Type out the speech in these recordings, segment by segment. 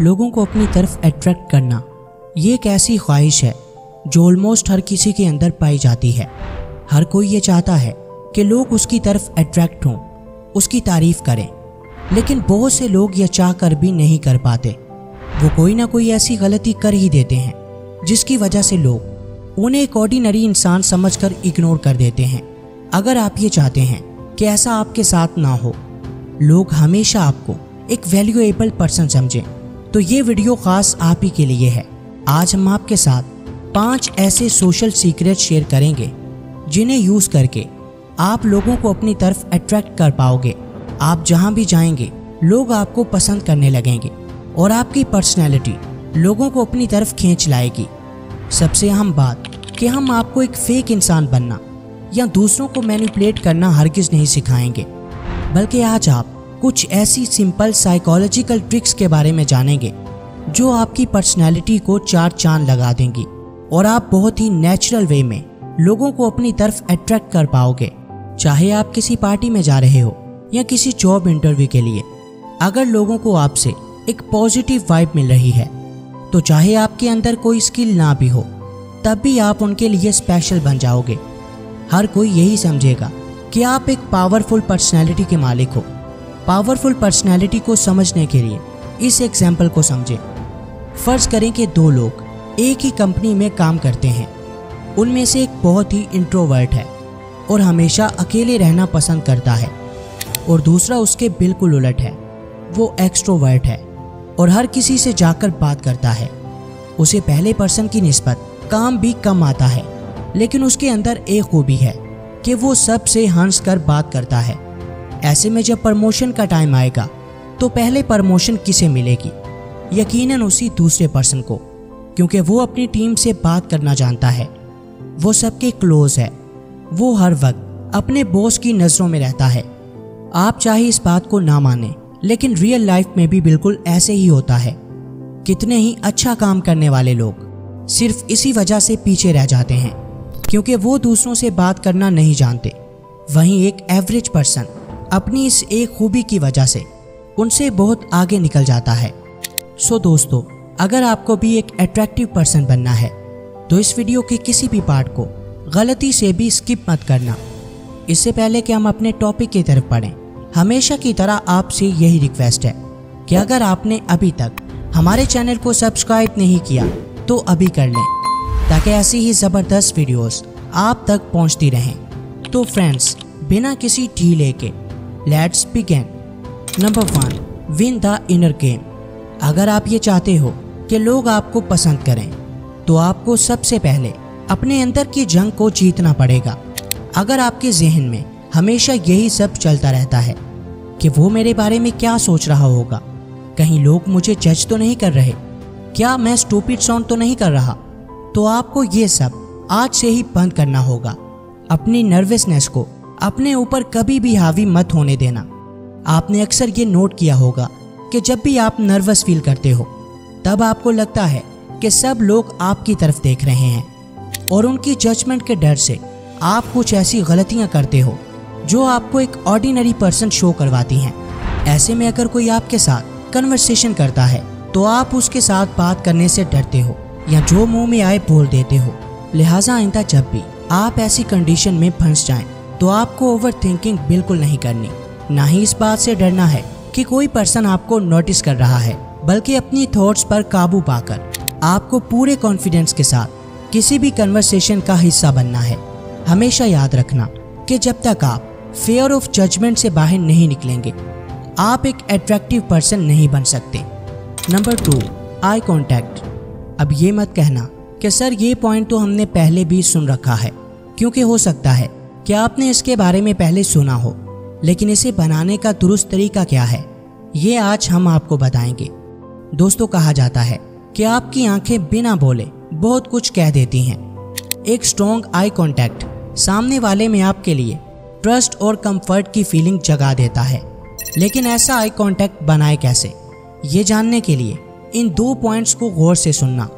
लोगों को अपनी तरफ अट्रैक्ट करना ये एक ऐसी ख्वाहिश है जो ऑलमोस्ट हर किसी के अंदर पाई जाती है। हर कोई ये चाहता है कि लोग उसकी तरफ अट्रैक्ट हों, उसकी तारीफ करें, लेकिन बहुत से लोग यह चाह कर भी नहीं कर पाते। वो कोई ना कोई ऐसी गलती कर ही देते हैं जिसकी वजह से लोग उन्हें एक ऑर्डिनरी इंसान समझकर इग्नोर कर देते हैं। अगर आप ये चाहते हैं कि ऐसा आपके साथ ना हो, लोग हमेशा आपको एक वैल्यूएबल पर्सन समझें, तो ये वीडियो खास आप ही के लिए है। आज हम आपके साथ 5 ऐसे सोशल सीक्रेट शेयर करेंगे जिन्हें यूज करके आप लोगों को अपनी तरफ अट्रैक्ट कर पाओगे। आप जहां भी जाएंगे लोग आपको पसंद करने लगेंगे और आपकी पर्सनैलिटी लोगों को अपनी तरफ खींच लाएगी। सबसे अहम बात कि हम आपको एक फेक इंसान बनना या दूसरों को मैनिपुलेट करना हरगिज नहीं सिखाएंगे, बल्कि आज आप कुछ ऐसी सिंपल साइकोलॉजिकल ट्रिक्स के बारे में जानेंगे जो आपकी पर्सनैलिटी को 4 चांद लगा देंगी और आप बहुत ही नेचुरल वे में लोगों को अपनी तरफ अट्रैक्ट कर पाओगे। चाहे आप किसी पार्टी में जा रहे हो या किसी जॉब इंटरव्यू के लिए, अगर लोगों को आपसे एक पॉजिटिव वाइब मिल रही है, तो चाहे आपके अंदर कोई स्किल ना भी हो, तब भी आप उनके लिए स्पेशल बन जाओगे। हर कोई यही समझेगा कि आप एक पावरफुल पर्सनैलिटी के मालिक हो। पावरफुल पर्सनैलिटी को समझने के लिए इस एग्जाम्पल को समझें। फर्ज करें कि 2 लोग एक ही कंपनी में काम करते हैं। उनमें से एक बहुत ही इंट्रोवर्ट है और हमेशा अकेले रहना पसंद करता है, और दूसरा उसके बिल्कुल उलट है, वो एक्सट्रोवर्ट है और हर किसी से जाकर बात करता है। उसे पहले पर्सन की निस्बत काम भी कम आता है, लेकिन उसके अंदर एक खूबी है कि वो सबसे हंस कर बात करता है। ऐसे में जब प्रमोशन का टाइम आएगा तो पहले प्रमोशन किसे मिलेगी? यकीनन उसी दूसरे पर्सन को, क्योंकि वो अपनी टीम से बात करना जानता है, वो सबके क्लोज है, वो हर वक्त अपने बॉस की नज़रों में रहता है। आप चाहे इस बात को ना माने, लेकिन रियल लाइफ में भी बिल्कुल ऐसे ही होता है। कितने ही अच्छा काम करने वाले लोग सिर्फ इसी वजह से पीछे रह जाते हैं क्योंकि वो दूसरों से बात करना नहीं जानते। वहीं एक एवरेज पर्सन अपनी इस एक खूबी की वजह से उनसे बहुत आगे निकल जाता है। सो दोस्तों, अगर आपको भी एक अट्रैक्टिव पर्सन बनना है तो इस वीडियो के किसी भी पार्ट को गलती से भी स्किप मत करना। इससे पहले कि हम अपने टॉपिक की तरफ बढ़ें, हमेशा की तरह आपसे यही रिक्वेस्ट है कि अगर आपने अभी तक हमारे चैनल को सब्सक्राइब नहीं किया तो अभी कर लें, ताकि ऐसी ही ज़बरदस्त वीडियोस आप तक पहुंचती रहें। तो फ्रेंड्स, बिना किसी ढीले के let's begin. Number 1, win the inner game. अगर आप ये चाहते हो कि लोग आपको पसंद करें, तो आपको सबसे पहले अपने अंदर की जंग को जीतना पड़ेगा। अगर आपके जहन में हमेशा यही सब चलता रहता है कि वो मेरे बारे में क्या सोच रहा होगा, कहीं लोग मुझे जज तो नहीं कर रहे, क्या मैं स्टूपिड साउंड तो नहीं कर रहा, तो आपको ये सब आज से ही बंद करना होगा। अपनी नर्वसनेस को अपने ऊपर कभी भी हावी मत होने देना। आपने अक्सर ये नोट किया होगा कि जब भी आप नर्वस फील करते हो, तब आपको लगता है कि सब लोग आपकी तरफ देख रहे हैं और उनकी जजमेंट के डर से आप कुछ ऐसी गलतियां करते हो जो आपको एक ऑर्डिनरी पर्सन शो करवाती हैं। ऐसे में अगर कोई आपके साथ कन्वर्सेशन करता है तो आप उसके साथ बात करने से डरते हो या जो मुंह में आए बोल देते हो। लिहाजा आइंदा जब भी आप ऐसी कंडीशन में फंस जाएं तो आपको ओवर थिंकिंग बिल्कुल नहीं करनी, ना ही इस बात से डरना है कि कोई पर्सन आपको नोटिस कर रहा है, बल्कि अपनी थॉट्स पर काबू पाकर आपको पूरे कॉन्फिडेंस के साथ किसी भी कन्वर्सेशन का हिस्सा बनना है। हमेशा याद रखना कि जब तक आप फेयर ऑफ जजमेंट से बाहर नहीं निकलेंगे, आप एक अट्रैक्टिव पर्सन नहीं बन सकते। Number 2, eye contact. अब ये मत कहना कि सर ये पॉइंट तो हमने पहले भी सुन रखा है, क्योंकि हो सकता है कि आपने इसके बारे में पहले सुना हो, लेकिन इसे बनाने का दुरुस्त तरीका क्या है, ये आज हम आपको बताएंगे। दोस्तों, कहा जाता है कि आपकी आंखें बिना बोले बहुत कुछ कह देती हैं। एक स्ट्रॉन्ग आई कांटेक्ट सामने वाले में आपके लिए ट्रस्ट और कंफर्ट की फीलिंग जगा देता है। लेकिन ऐसा आई कांटेक्ट बनाए कैसे, ये जानने के लिए इन 2 पॉइंट्स को गौर से सुनना।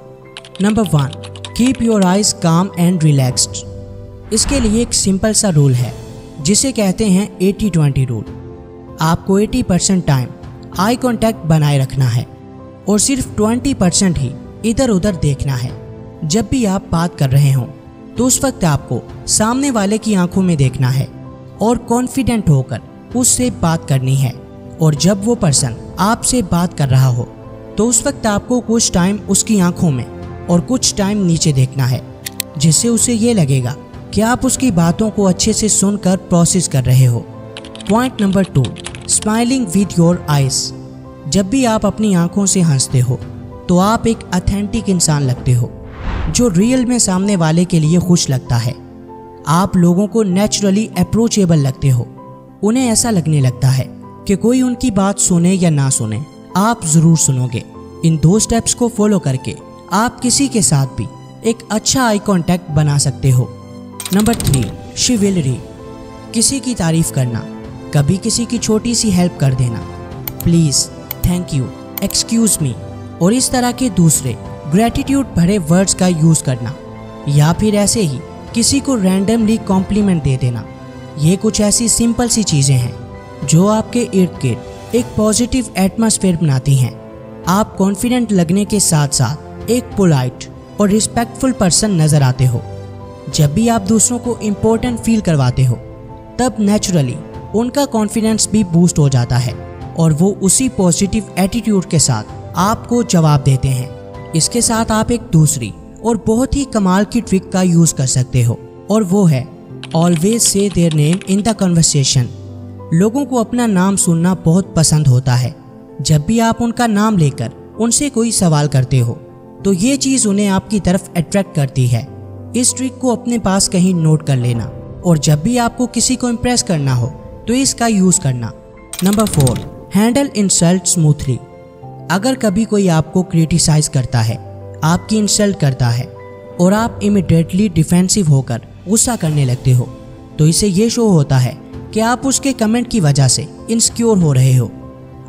नंबर 1, कीप योर आइज काम एंड रिलैक्स्ड। इसके लिए एक सिंपल सा रूल है जिसे कहते हैं 80-20 रूल। आपको 80% टाइम आई कांटेक्ट बनाए रखना है और सिर्फ 20% ही इधर उधर देखना है। जब भी आप बात कर रहे हों तो उस वक्त आपको सामने वाले की आंखों में देखना है और कॉन्फिडेंट होकर उससे बात करनी है। और जब वो पर्सन आपसे बात कर रहा हो तो उस वक्त आपको कुछ टाइम उसकी आंखों में और कुछ टाइम नीचे देखना है, जिससे उसे ये लगेगा कि आप उसकी बातों को अच्छे से सुनकर प्रोसेस कर रहे हो। Point number 2, smiling with your eyes. जब भी आप अपनी आंखों से हंसते हो तो आप एक ऑथेंटिक इंसान लगते हो जो रियल में सामने वाले के लिए खुश लगता है। आप लोगों को नेचुरली अप्रोचेबल लगते हो। उन्हें ऐसा लगने लगता है कि कोई उनकी बात सुने या ना सुने, आप जरूर सुनोगे। इन 2 स्टेप्स को फॉलो करके आप किसी के साथ भी एक अच्छा आई कांटेक्ट बना सकते हो। नंबर 3, शिविलरी। किसी की तारीफ करना, कभी किसी की छोटी सी हेल्प कर देना, please, thank you, excuse me और इस तरह के दूसरे ग्रेटिट्यूड भरे वर्ड्स का यूज करना, या फिर ऐसे ही किसी को रैंडमली कॉम्प्लीमेंट दे देना। ये कुछ ऐसी सिंपल सी चीजें हैं जो आपके इर्द गिर्द एक पॉजिटिव एटमॉस्फेयर बनाती हैं। आप कॉन्फिडेंट लगने के साथ साथ एक पोलाइट और रिस्पेक्टफुल पर्सन नजर आते हो। जब भी आप दूसरों को इम्पोर्टेंट फील करवाते हो तब नेचुरली उनका कॉन्फिडेंस भी बूस्ट हो जाता है और वो उसी पॉजिटिव एटीट्यूड के साथ आपको जवाब देते हैं। इसके साथ आप एक दूसरी और बहुत ही कमाल की ट्रिक का यूज कर सकते हो और वो है always say their name in the conversation. लोगों को अपना नाम सुनना बहुत पसंद होता है। जब भी आप उनका नाम लेकर उनसे कोई सवाल करते हो तो ये चीज उन्हें आपकी तरफ अट्रैक्ट करती है। इस ट्रिक को अपने पास कहीं नोट कर लेना और जब भी आपको किसी को इम्प्रेस करना हो तो इसका यूज करना। Number 4, handle insult smoothly. अगर कभी कोई आपको क्रिटिसाइज करता है, आपकी इंसल्ट करता है और आप इमीडिएटली डिफेंसिव होकर गुस्सा करने लगते हो तो इससे ये शो होता है कि आप उसके कमेंट की वजह से इनसिक्योर हो रहे हो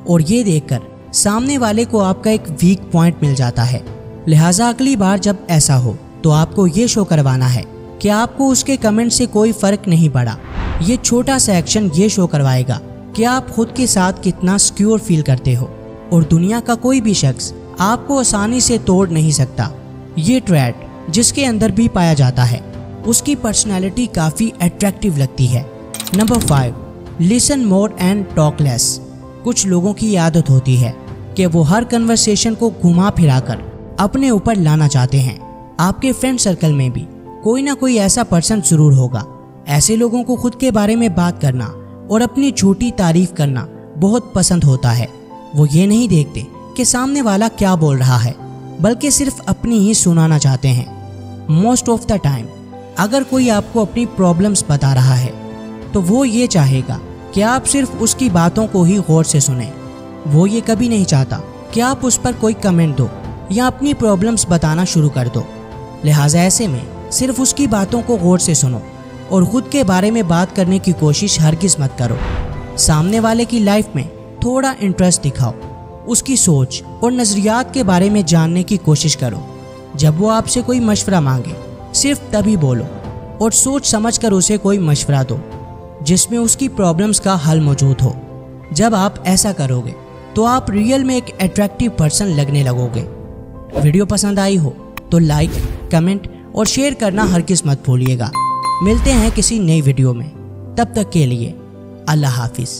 और ये देखकर सामने वाले को आपका एक वीक पॉइंट मिल जाता है। लिहाजा अगली बार जब ऐसा हो तो आपको ये शो करवाना है कि आपको उसके कमेंट से कोई फर्क नहीं पड़ा। ये छोटा सा एक्शन ये शो करवाएगा कि आप खुद के साथ कितना सिक्योर फील करते हो और दुनिया का कोई भी शख्स आपको आसानी से तोड़ नहीं सकता। ये ट्रेट जिसके अंदर भी पाया जाता है उसकी पर्सनैलिटी काफ़ी अट्रैक्टिव लगती है। Number 5, listen more and talk less. कुछ लोगों की आदत होती है कि वो हर कन्वर्सेशन को घुमा फिराकर अपने ऊपर लाना चाहते हैं। आपके फ्रेंड सर्कल में भी कोई ना कोई ऐसा पर्सन जरूर होगा। ऐसे लोगों को खुद के बारे में बात करना और अपनी झूठी तारीफ करना बहुत पसंद होता है। वो ये नहीं देखते कि सामने वाला क्या बोल रहा है, बल्कि सिर्फ अपनी ही सुनाना चाहते हैं। मोस्ट ऑफ द टाइम अगर कोई आपको अपनी प्रॉब्लम्स बता रहा है तो वो ये चाहेगा कि आप सिर्फ उसकी बातों को ही गौर से सुनें। वो ये कभी नहीं चाहता कि आप उस पर कोई कमेंट दो या अपनी प्रॉब्लम्स बताना शुरू कर दो। लिहाजा ऐसे में सिर्फ उसकी बातों को गौर से सुनो और खुद के बारे में बात करने की कोशिश हरगिज मत करो। सामने वाले की लाइफ में थोड़ा इंटरेस्ट दिखाओ, उसकी सोच और नज़रियात के बारे में जानने की कोशिश करो। जब वो आपसे कोई मशवरा मांगे सिर्फ तभी बोलो और सोच समझकर उसे कोई मशवरा दो जिसमें उसकी प्रॉब्लम्स का हल मौजूद हो। जब आप ऐसा करोगे तो आप रियल में एक अट्रैक्टिव पर्सन लगने लगोगे। वीडियो पसंद आई हो तो लाइक, कमेंट और शेयर करना हरगिज मत भूलिएगा। मिलते हैं किसी नई वीडियो में, तब तक के लिए अल्लाह हाफिज़।